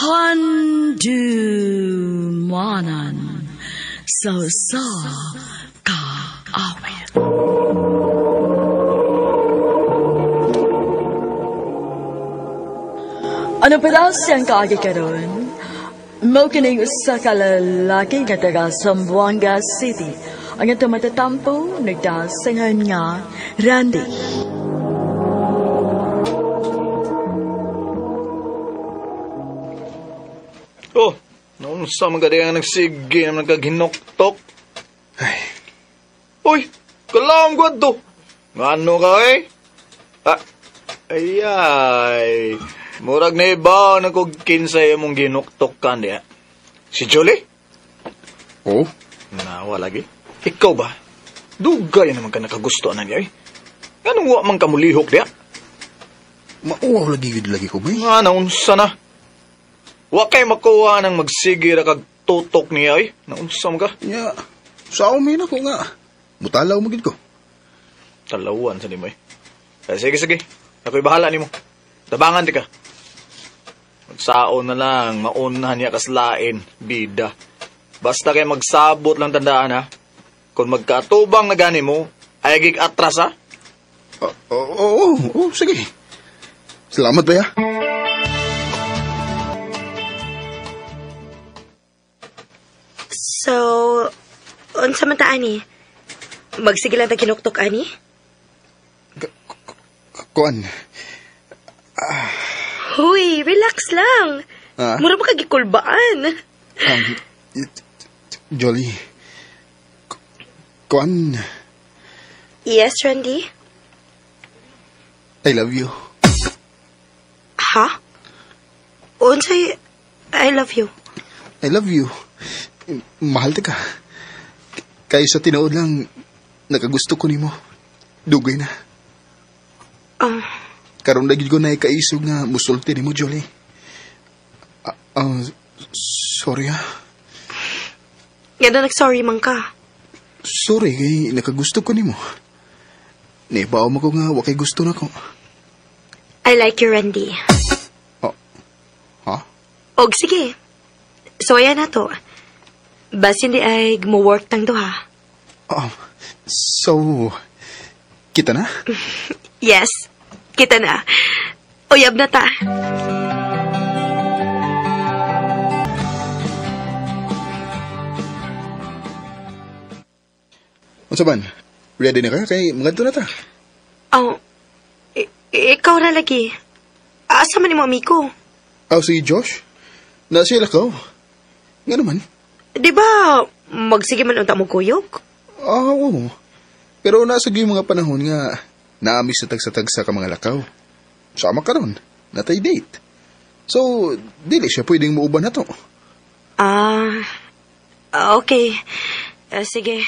Handumanan sa kaawit. Ano pala siyang kaagikaroon? Mokining sa kalalaki nga taga Zamboanga City ang ito matatampo nagdasingan nga Randy. Oh, noon sa mga ang nagsige naman nagkaginoktok. Ay. Uy, kalam ko to. Ano ka eh? Ayay. Murag na iba na kog kinsay mong ginoktok ka niya. Si Jolie? Oh? Nawa lagi. Ikaw ba? Dugay naman ka nakagusto na niya eh. Anong wa man kamulihok niya? Mauwaw lagi ko ba eh? Nga naunsa na. Wa kay makuha nang magsige ra kag tutok niya eh. Naunsa ka? Ya, sa umin ako nga. Mutalaw magid ko. Talawan sa nimo eh. Sige. Ako'y bahala nimo. Tabangan di ka. Magsaon na lang, maunahan niya kaslain, bida. Basta kay magsabot lang tandaan ha. Kung magkatubang na gani mo, ay gig atras ha. Oo, sige. Salamat ba ya? So, unsa man ta ani? Magsige lang ta kinuktok ani? Kuan. Huy, relax lang. Mura ba kagikulbaan? Jolie. Kuan. Yes, Randy? I love you. Ha? Unsay I love you? I love you. Mahal ka. Kaya sa tinuod lang, nakagusto ko nimo. Dugay na. Karon lagi ko na ikaisog nga musulti nimo, Jolie. Sorry ha. Nga na nag-sorry man ka. Sorry, kay nakagusto ko nimo. Nibaw mo ko nga, wakay gusto na ko. I like you, Randy. Ha? Og sige. So, ayan na to. Bas hindi ay gumo-work tang duha. So, kita na? Yes, kita na. Uyab na ta. Unsa man? Ready na ka? Kay magadto na ta. Ikaw na lagi. Asa man ni mo amigo? Si Josh? Nasila ka? Nga naman? Di ba, magsige man unta mo kuyog? Oo. Pero nasa yung mga panahon nga, naamis sa tagsa-tagsa ka mga lakaw. Sama ka ron, natay date. So, dili siya pwedeng muuban na to. Okay. Sige.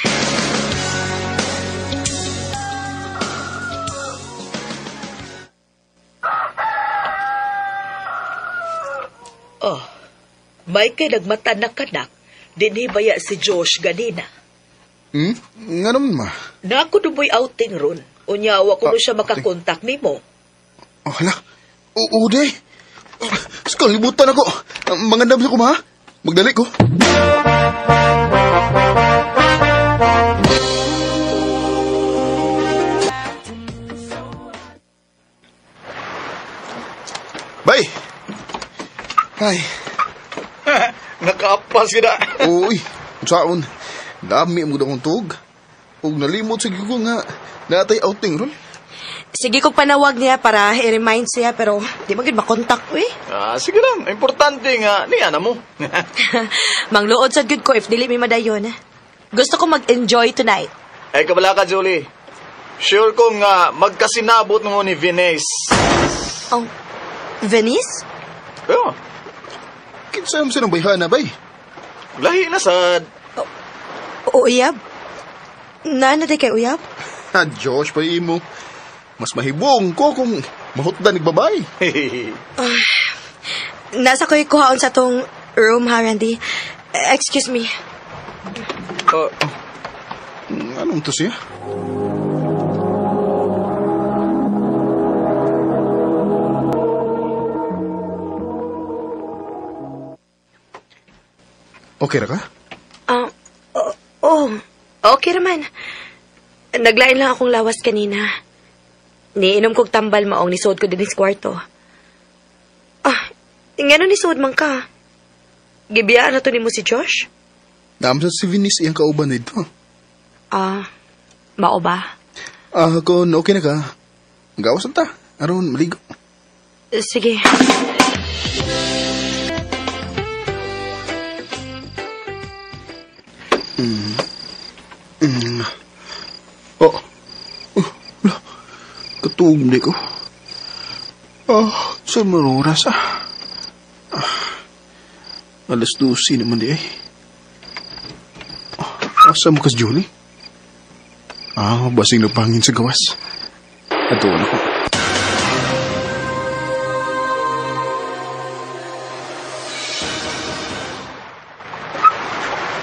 May kay nagmata na kanak, dinibaya si Josh ganina. Nga naman ma. Naku dumoy outing ron. Unyawa ko siya makakontak ni mo. Hala, uday. Kalibutan ako. Mangandam sa ko ma. Magdali ko. Bay! Ay. Nakaapas ka na. Uy, saan? Dami mo daw kong tug. Huwag nalimot sa ko nga. Natay outing ron. Sige kong panawag niya para i-remind siya, pero di magiging makontak ko eh. Sige lang. Importante nga. Niya na mo. Mangluod sa good ko if dili may madayon. Gusto ko mag-enjoy tonight. Ay, kabala ka, Julie. Sure ko nga magkasinabot mo ni Venice. Venice? Yeah. Kinsa mo sinong bayhana, bay? Lahi na sad. Uyab? Naanaday kay Uyab? Josh, pa imo. Mas mahibong ko kung mahutdan nagbabay. Nasa ko'y kuhaon sa tong room, ha, Randy? Excuse me. Anong to siya? Okay ra ka? Okay naman. Naglain lang akong lawas kanina. Niinom kog tambal maong nisod ko din sa kwarto. Ngano nisod man ka? Gibiyaan na to nimo si Josh? Naam sa si Venice iyang kauban dito. Mao ba? Kung okay na ka, gawas na ta. Aron, maligo. Sige. Wala. Katugom di ko. Saan maroras Alas 12 naman di ay. Asa mo kas, Julie? Basing napangin sa gawas. Atuan ako.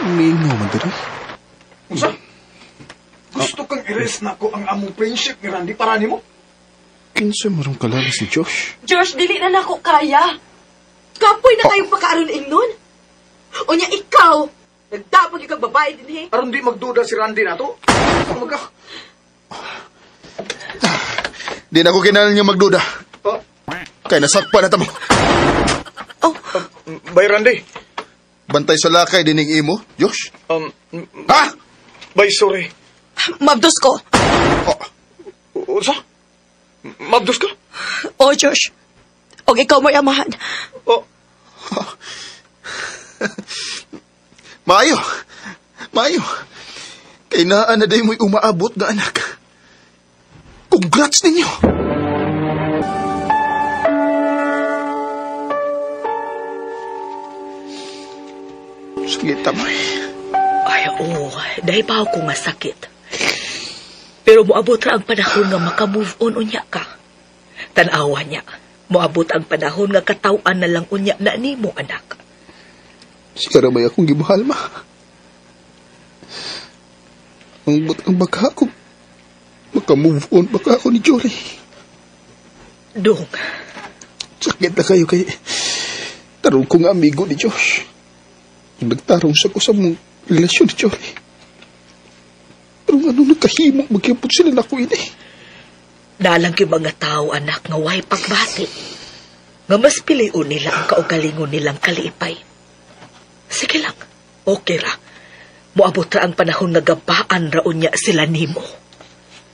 Mingaw man tari. Unsa? Gusto kang i-rest na ko ang among friendship ni Randy para nimo? Kinsa marong kalala si Josh? Josh, dili na nako kaya. Kapoy na kayong pakaaron ingnon. O niya ikaw, nagdapag yung babae din Aron di magduda si Randy na to. Di na ko kinalan niya magduda. Kaya nasakpa na tamo. Bay Randy. Bantay sa lakay dining imo, Josh? Bay, sorry. Mabdos ko. Unsa? Mabdos ka? O Josh, o ikaw mo'y amahan. Maayo. Kay naan na day mo'y umaabot na anak. Congrats ninyo! Sakit tamay. Ay, dahil pa ako nga sakit. Pero moabot ra ang panahon nga maka-move on unya ka. Tanawa niya, moabot ang panahon nga katawan na lang unya na nimo, anak. Siya ramay akong gimahal, ma. Ang baka ako, maka-move on baka ako ni Jory. Dong. Sakit na kayo kay tarong kong amigo ni Josh. Nagtarong sa ko sa mong relasyon ni Jory. Pero ano nagkahimo, magkipot sila na ko ini. Dalang yung mga tao, anak, nga way pagbati. Nga mas piliun nila ang kaugalingon nilang kaliipay. Sige lang, okay ra. Moabot ra ang panahon nga gabaan raon niya sila nimo.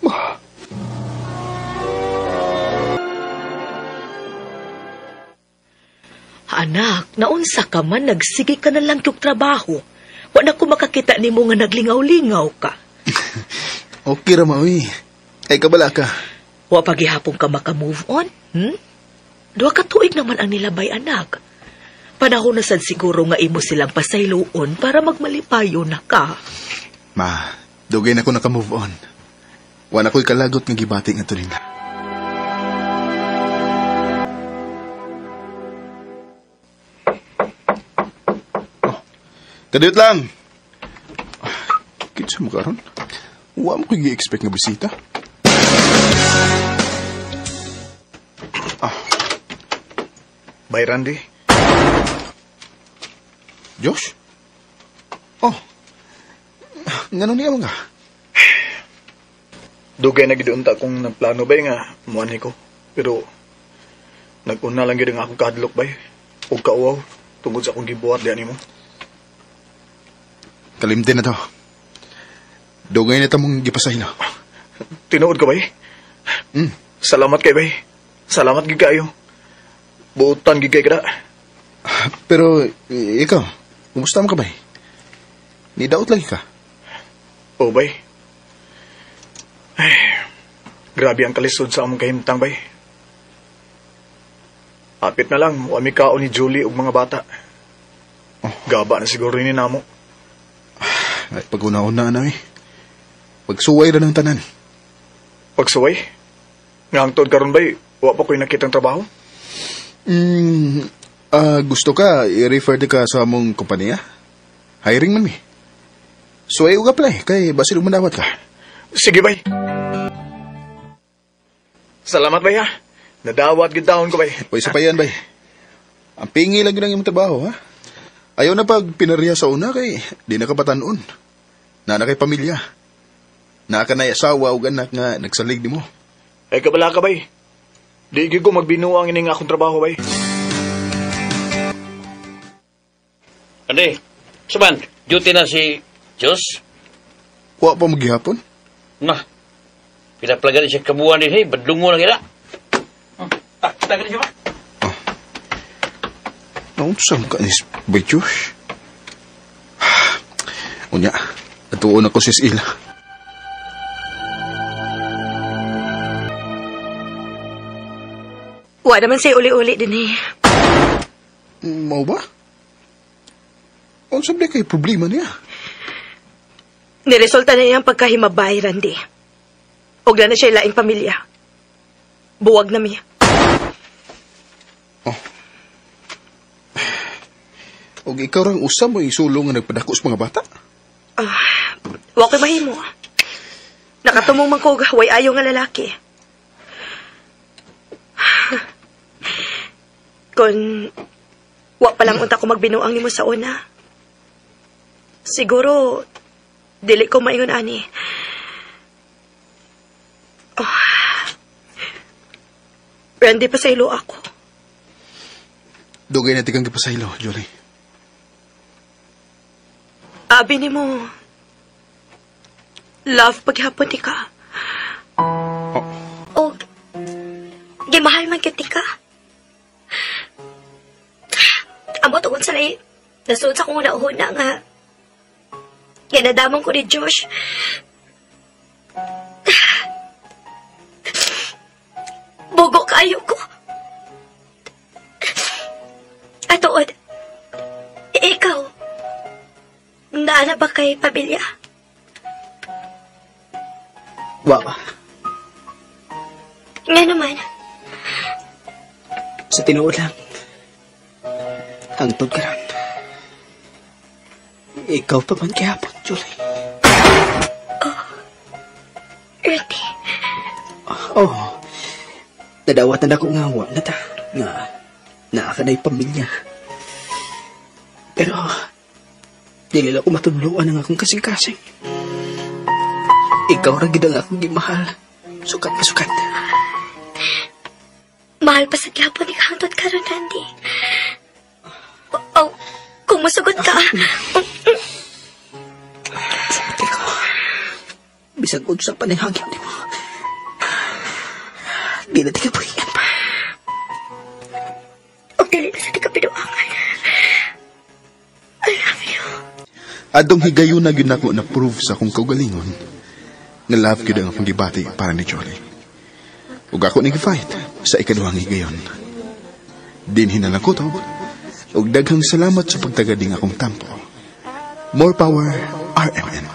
Ma. Anak, naunsa ka man, nagsige ka na lang yung trabaho. Wala ko makakita nimo nga naglingaw-lingaw ka. Okay ra, mawi. Ay, kabala ka. Wa pagihapon ka maka-move on, Duha ka tuig naman ang nilabay, anak. Panahon na sad siguro nga imo silang pasayloon para magmalipayo na ka. Ma, dugay na ko naka-move on. Wala ko'y kalagot nga gibati nga to nila. Kadiyot lang! Kinsa mo karon? Wa mo ko'y gi-expect nga bisita. Bay Randy. Josh? Ngano niya mga? Dugay na giduunta kung nagplano bay nga muanhi ko. Pero nag-una lang gid nga akong kadlok bay. Og kauaw tungod sa akong gibuhat diyan nimo. Kalimtin na to. Dugay na tamong gipasay na. Tinuod ka bay? Salamat kay bay. Salamat gid kayo. Buutan gid kay kada. Pero, ikaw, kumusta mo ka ba? Nidaot lagi ka? O bay. Ay, grabe ang kalisod sa among kahimtang bay. Apit na lang, wami kaon ni Julie ug mga bata. Gaba na siguro ni namo. Ay, pag-una-una na Pagsuway na ng tanan. Pagsuway? Nga ang tod karon bay, wa pa ko'y nakitang trabaho? Gusto ka, i-refer ka sa among kompanya? Hiring man mi. So, ay apply, kay basil umanawat ka. Sige bay. Salamat bay ha. Nadawat gid taon ko bay. Pwede sa payan, bay. Ang pingi lang yun ang iyong trabaho, ha? Ayaw na pag pinariya sa una kay di nakapatanon. Na kay pamilya. Na ka na asawa o anak nga nagsalig ni mo. Ay kabala ka bay. Di gyud ko magbinuang ining akong trabaho bay. Ande, saban, duty na si Diyos. Wa pa maghihapon. Nah, pinaplagan siya kabuhan din, hey, badlungo na kila. Tak siya ba? Naunsang ka ni Bay Diyos. Unya, atuon ako sis ila. Wa naman siya uli-uli din eh. Mau ba? O sabi kay problema niya. Niresulta na niyang pagkahimabay, Randy. Huwag na siya laing pamilya. Buwag na miya. O ikaw rang usam mo isulong nga nagpadako sa mga bata? Wa ko'y mahimo. Nakatumong man ko way ayaw nga lalaki. Kung wa pa lang unta ko magbinuang nimo sa una, siguro dili ko maingon ani. Randy, pasaylo ako. Dugay na tikang gipasaylo, Jolie. Abi ni mo, love paghapon ti ka. O, gimahal man kita ka. Amo tungkol sa lay, nasunod sa kong una-una nga. Ginadamang ko ni Josh. Bogo kayo ko. Atood, ikaw, naana ba kay pamilya? Wawa. Nga naman. Sa tinuod lang. Hangtod ka rin. Ikaw pa man kihapon, Julie. Randy. Oh. Nadawat na ako nga wa na ta. Nga, naakanay pamilya. Pero, dili lang ko matuluan ang akong kasing-kasing. Ikaw ra gid ang akong gimahal. Sukat na sukat. Mahal pa sa gyapon ni kahantod karon, Randy. Oh, kung masugot ka. Sukat ka. Bisag unsa pa ni hangin ni mo. Di na tika buhian pa. Ang dali na sa tikapiduangan. I love you. Adong higayon na yun ako na-prove sa akong kaugalingon. Nga love ko ang akong gibati para ni Jolie. Ug ako nag-fight sa ikaduhang higayon. Dinhin na lang ko to. Ug daghang salamat sa pagtagading akong tampo. More power, RMN.